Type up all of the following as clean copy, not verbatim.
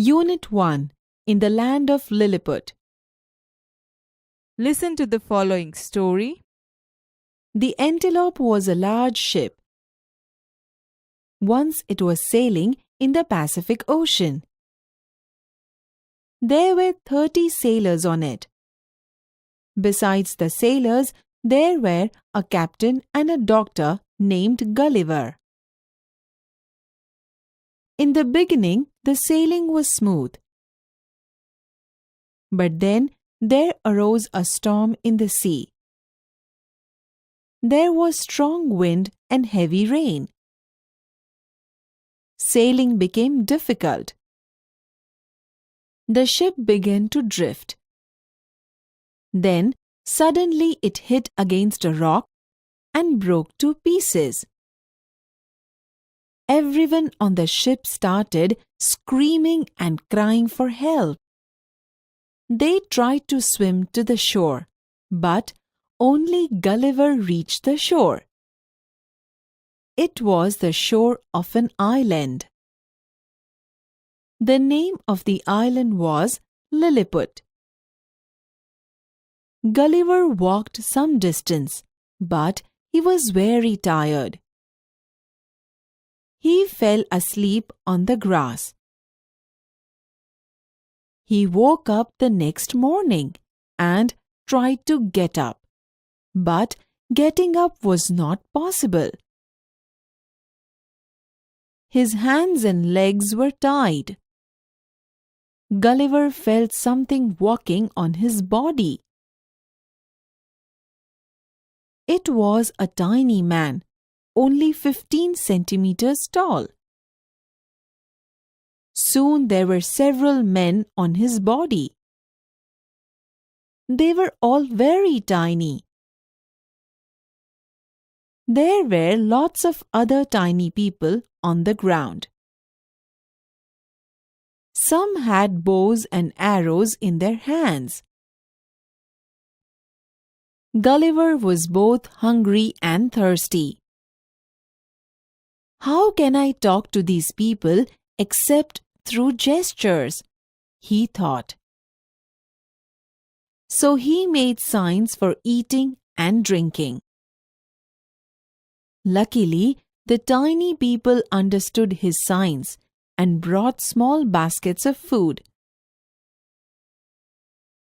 Unit 1. In the Land of Lilliput. Listen to the following story. The Antelope was a large ship. Once it was sailing in the Pacific Ocean. There were 30 sailors on it. Besides the sailors, there were a captain and a doctor named Gulliver. In the beginning, the sailing was smooth. But then there arose a storm in the sea. There was strong wind and heavy rain. Sailing became difficult. The ship began to drift. Then suddenly it hit against a rock and broke to pieces. Everyone on the ship started screaming and crying for help. They tried to swim to the shore, but only Gulliver reached the shore. It was the shore of an island. The name of the island was Lilliput. Gulliver walked some distance, but he was very tired. He fell asleep on the grass. He woke up the next morning and tried to get up, but getting up was not possible. His hands and legs were tied. Gulliver felt something walking on his body. It was a tiny man, only 15 centimeters tall. Soon there were several men on his body. They were all very tiny. There were lots of other tiny people on the ground. Some had bows and arrows in their hands. Gulliver was both hungry and thirsty. How can I talk to these people except through gestures? He thought. So he made signs for eating and drinking. Luckily, the tiny people understood his signs and brought small baskets of food.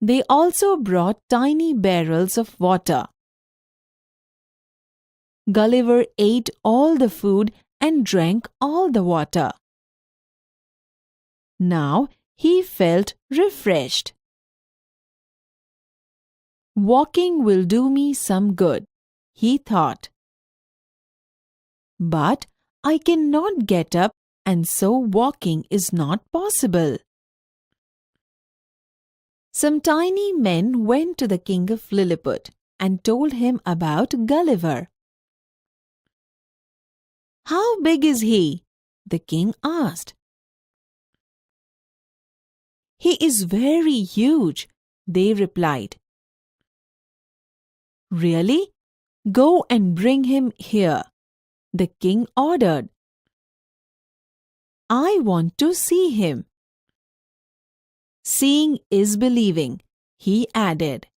They also brought tiny barrels of water. Gulliver ate all the food and drank all the water. Now he felt refreshed. Walking will do me some good, he thought. But I cannot get up, and so walking is not possible. Some tiny men went to the king of Lilliput and told him about Gulliver. How big is he? The king asked. He is very huge, they replied. Really? Go and bring him here, the king ordered. I want to see him. Seeing is believing, he added.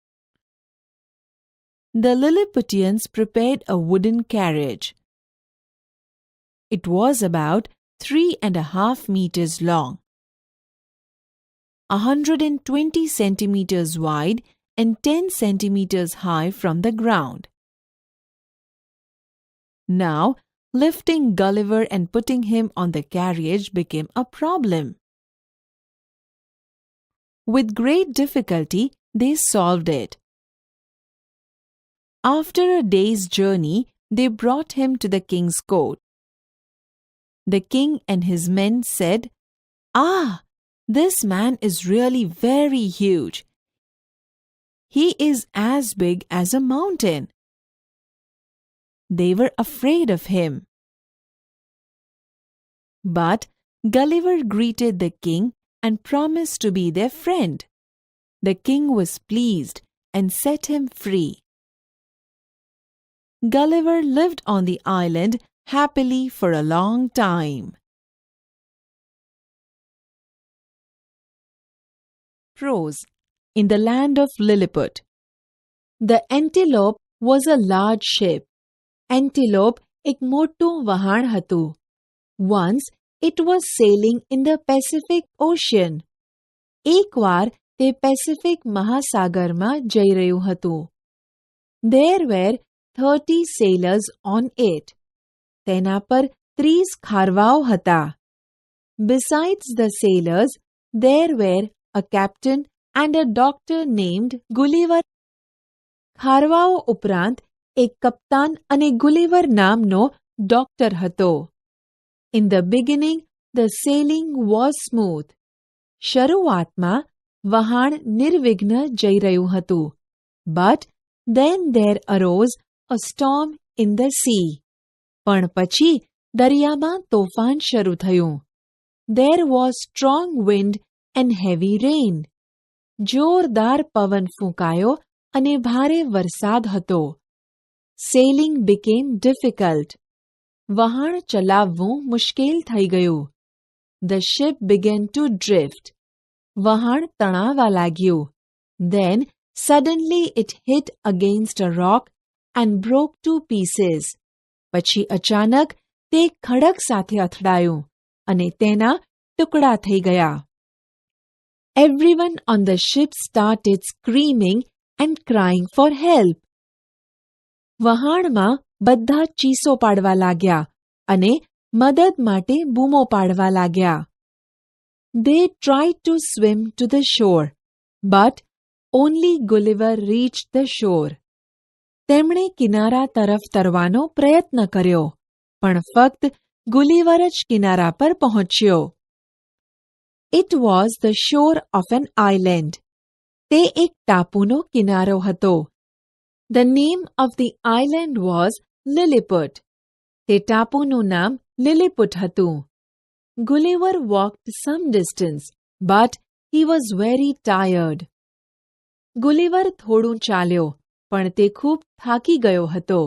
The Lilliputians prepared a wooden carriage. It was about 3.5 meters long, 120 centimeters wide and 10 centimeters high from the ground. Now, lifting Gulliver and putting him on the carriage became a problem. With great difficulty, they solved it. After a day's journey, they brought him to the king's court. The king and his men said, "Ah, this man is really very huge. He is as big as a mountain." They were afraid of him. But Gulliver greeted the king and promised to be their friend. The king was pleased and set him free. Gulliver lived on the island happily for a long time. prose. In the land of Lilliput. The antelope was a large ship. Antelope એક મોટું વહાણ હતું. Once it was sailing in the Pacific Ocean. એકવાર તે Pacific મહાસાગરમાં જઈ રહ્યું હતું. There were 30 sailors on it. તેના પર 30 ખારવાઓ હતા. Besides the sailors, there were a captain and a doctor named Gulliver. ખારવાઓ ઉપરાંત એક કપ્તાન અને ગુલિવર નામનો ડોક્ટર હતો. In the beginning, the sailing was smooth. શરૂઆતમાં વહાણ નિર્વિઘ્ન જઈ રહ્યું હતું. But then there arose a storm in the sea. પણ પછી દરિયામાં તોફાન શરૂ થયું. There was strong wind and heavy rain. જોરદાર પવન ફૂંકાયો અને ભારે વરસાદ હતો. Sailing became difficult. વહાણ ચલાવવું મુશ્કેલ થઈ ગયું. The ship began to drift. વહાણ તણાવા લાગ્યું. Then suddenly it hit against a rock and broke to pieces. પછી અચાનક તે ખડક સાથે અથડાયું અને તેના ટુકડા થઈ ગયા. Everyone on the ship started screaming and crying for help. વહાણમાં બધા ચીસો પાડવા લાગ્યા અને મદદ માટે બૂમો પાડવા લાગ્યા. They tried to swim to the shore, but only Gulliver reached the shore. તેમણે કિનારા તરફ તરવાનો પ્રયત્ન કર્યો, પણ ફક્ત ગુલિવર જ કિનારા પર પહોંચ્યો. It was the shore of an island. તે એક ટાપુનો કિનારો હતો. The name of the island was Lilliput. તે ટાપુનું નામ લિલિપુટ હતું. Gulliver walked some distance, but he was very tired. ગુલિવર થોડું ચાલ્યો, પણ તે ખૂબ થાકી ગયો હતો.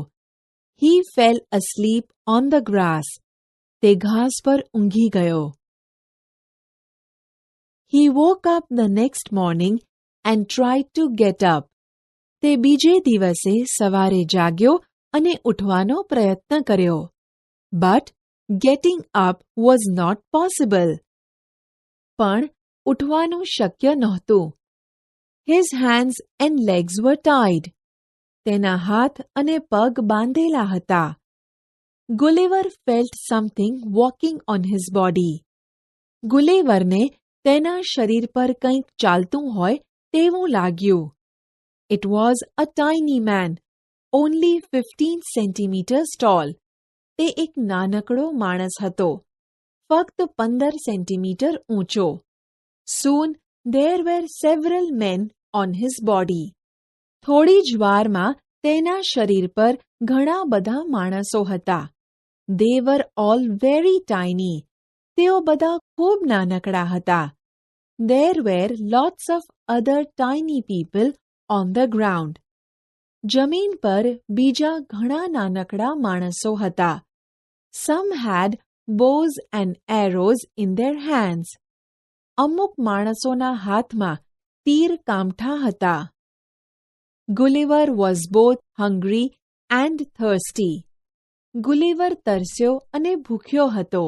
He fell asleep on the grass. તે ઘાસ પર ઊંઘી ગયો. He woke up the next morning and tried to get up. તે બીજે દિવસે સવારે જાગ્યો અને ઉઠવાનો પ્રયત્ન કર્યો. But getting up was not possible. પણ ઉઠવાનું શક્ય નહોતું. His hands and legs were tied. તેના હાથ અને પગ બાંધેલા હતા. Gulliver felt something walking on his body. ગુલિવરને તેના શરીર પર કંઈક ચાલતું હોય તેવું લાગ્યું. It was a tiny man, only 15 centimeters tall. તે એક નાનકડો માણસ હતો, ફક્ત 15 સેન્ટીમીટર ઊંચો. Soon there were several men on his body. થોડી જ વારમાં તેના શરીર પર ઘણા બધા માણસો હતા. They were all very tiny. તેઓ બધા ખૂબ નાનકડા હતા. There were lots of other tiny people on the ground. જમીન પર બીજા ઘણા નાનકડા માણસો હતા. Some had bows and arrows in their hands. અમુક માણસોના હાથમાં તીર કામઠા હતા. Gulliver was both hungry and thirsty. ગુલિવર તરસ્યો અને ભૂખ્યો હતો.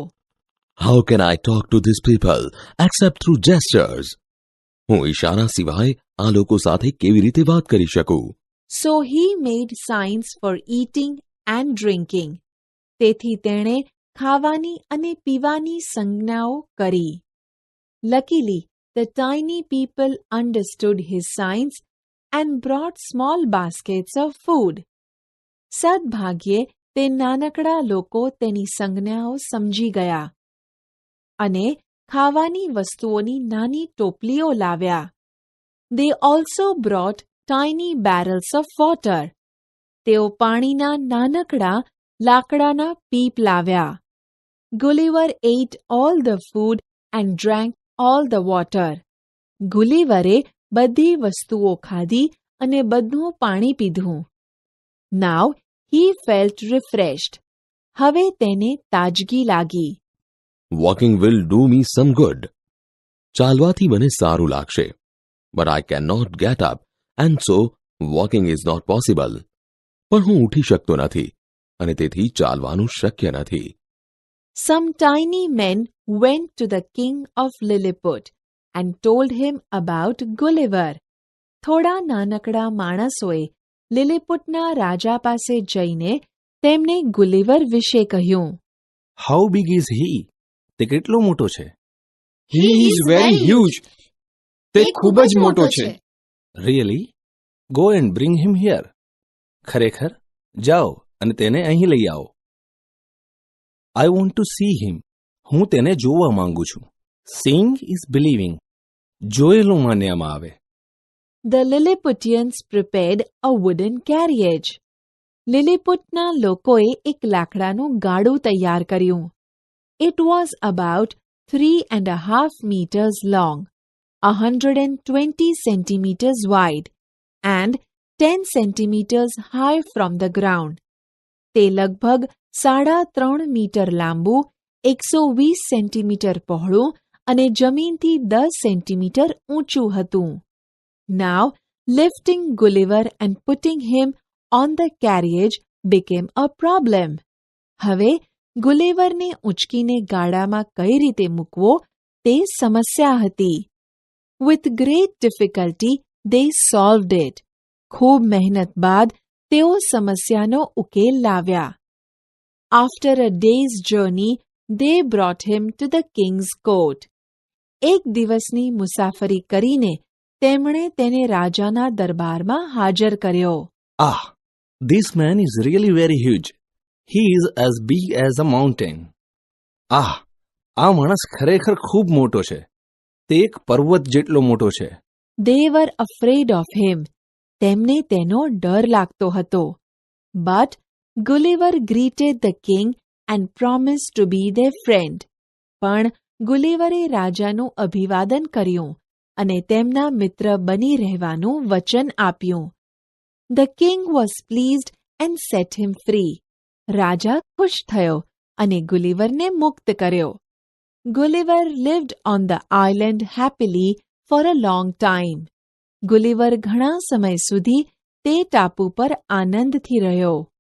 How can I talk to these people except through gestures? હું ઇશારા સિવાય આ લોકો સાથે કેવી રીતે વાત કરી શકું? So he made signs for eating and drinking. તેથી તેણે ખાવાની અને પીવાની સંજ્ઞાઓ કરી. Luckily, the tiny people understood his signs and brought small baskets of food. સદભાગ્યે તે નાનકડા લોકો તેની સંજ્ઞાઓ સમજી ગયા અને ખાવાની વસ્તુઓની નાની ટોપલીઓ લાવ્યા. They also brought tiny barrels of water. તેઓ પાણીના નાનકડા લાકડાના પીપ લાવ્યા. Gulliver ate all the food and drank all the water. ગુલિવરે બધી વસ્તુઓ ખાધી અને બધું પાણી પીધું. Now he felt refreshed. હવે તેને તાજગી લાગી. Walking will do me some good. ચાલવાથી મને સારું લાગશે. but I cannot get up, and so walking is not possible. પણ હું ઉઠી શકતો નથી અને તેથી ચાલવાનું શક્ય નથી. Some tiny men went to the king of Lilliput and told him about Gulliver. થોડા નાનકડા માણસોએ લિલિપુટના રાજા પાસે જઈને તેમને ગુલિવર વિશે કહ્યું. How big is he? તે કેટલો મોટો છે? He is very huge. તે ખૂબ જ મોટો છે. Really? Go and bring him here. ખરેખર? જાઓ અને તેને અહીં લઈ આવો. આઈ વોન્ટ ટુ સી હિમ. હું તેને જોવા માંગુ છું. સીંગ ઇઝ બિલીવિંગ. જોયેલું માન્યામાં આવે. The Lilliputians prepared a wooden carriage. લિલિપુટના લોકોએ એક લાકડાનું ગાડું તૈયાર કર્યું. It was about 3.5 meters long, 120 centimeters wide, and 10 centimeters high from the ground. તે લગભગ 3.5 મીટર લાંબુ, 120 સેન્ટીમીટર પહોળું અને જમીનથી 10 સેન્ટીમીટર ઊંચું હતું. Now, lifting Gulliver and putting him on the carriage became a problem. હવે ગુલિવરને ઉંચકીને ગાડામાં કઈ રીતે મૂકવો તે સમસ્યા હતી. With great difficulty, they solved it. ખૂબ મહેનત બાદ તેઓ સમસ્યાનો ઉકેલ લાવ્યા. After a day's journey, they brought him to the king's court. એક દિવસની મુસાફરી કરીને તેમણે તેને રાજાના દરબારમાં હાજર કર્યો. Ah, this man is really very huge. He is as big as a mountain. આ માણસ ખરેખર ખૂબ મોટો છે. તે એક પર્વત જેટલો મોટો છે. They were afraid of him. તેમને તેનો ડર લાગતો હતો. But Gulliver greeted the king and promised to be their friend. પણ ગુલિવરે રાજાનું અભિવાદન કર્યું અને તેમના મિત્ર બની રહેવાનું વચન આપ્યું. The king was pleased and set him free. રાજા ખુશ થયો અને ગુલિવરને મુક્ત કર્યો. Gulliver lived on the island happily for a long time. ગુલિવર ઘણા સમય સુધી તે ટાપુ પર આનંદથી રહ્યો.